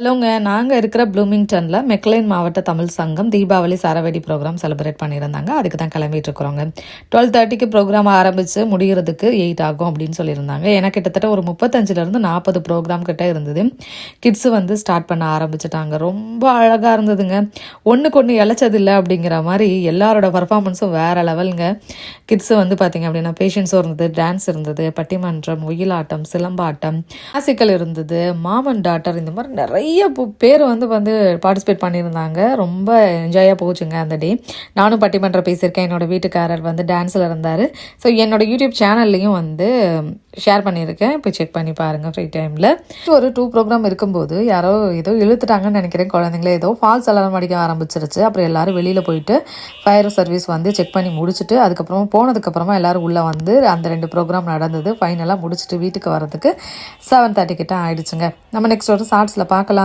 ஹலோங்க, நாங்கள் இருக்கிற ப்ளூமிங்டனில் மெக்லைன் மாவட்ட தமிழ் சங்கம் தீபாவளி சரவெடி ப்ரோக்ராம் செலிப்ரேட் பண்ணியிருந்தாங்க. அதுக்கு தான் கிளம்பிட்டு இருக்கிறோங்க. 12:30க்கு ப்ரோக்ராம் ஆரம்பித்து முடிகிறதுக்கு 8 ஆகும் அப்படின்னு சொல்லியிருந்தாங்க. எனக்கு கிட்டத்தட்ட ஒரு 35லேருந்து 40 ப்ரோக்ராம் கிட்ட இருந்தது. கிட்ஸு ஸ்டார்ட் பண்ண ஆரம்பிச்சிட்டாங்க. ரொம்ப அழகாக இருந்ததுங்க. ஒன்றுக்கு ஒன்று இழைச்சதில்லை அப்படிங்கிற மாதிரி எல்லாரோட பர்ஃபார்மன்ஸும் வேறு லெவலுங்க. கிட்ஸு பார்த்திங்க அப்படின்னா பேஷன்ஸும் இருந்தது, டான்ஸ் இருந்தது, பட்டிமன்றம், ஒயிலாட்டம், சிலம்பாட்டம், கிளாசிக்கல் இருந்தது, மாமன் டாட்டர், இந்த மாதிரி நிறைய பேர் பார்ட்டிசிபேட் பண்ணியிருந்தாங்க. ரொம்ப என்ஜாயாக போச்சுங்க அந்த டே. நானும் பட்டிமன்றம் பேசியிருக்கேன். என்னோடய வீட்டுக்காரர் டான்ஸில் இருந்தார். ஸோ என்னோடய யூடியூப் சேனல்லையும் ஷேர் பண்ணியிருக்கேன். போய் செக் பண்ணி பாருங்கள் ஃப்ரீ டைமில். ஒரு 2 ப்ரோக்ராம் இருக்கும்போது யாரோ ஏதோ இழுத்துட்டாங்கன்னு நினைக்கிறேன். குழந்தைங்களே ஏதோ ஃபால்ஸ் அலாரம் அடிக்க ஆரம்பிச்சிருச்சு. அப்புறம் எல்லோரும் வெளியில் போயிட்டு ஃபயர் சர்வீஸ் செக் பண்ணி முடிச்சுட்டு அதுக்கப்புறமா போனதுக்கப்புறமா எல்லோரும் உள்ளே அந்த 2 ப்ரோக்ராம் நடந்தது. ஃபைனலாக முடிச்சுட்டு வீட்டுக்கு வரதுக்கு 7:30 கிட்ட ஆயிடுச்சுங்க. நம்ம நெக்ஸ்ட் ஒரு ஷார்ட்ஸில் பார்க்கலாம்.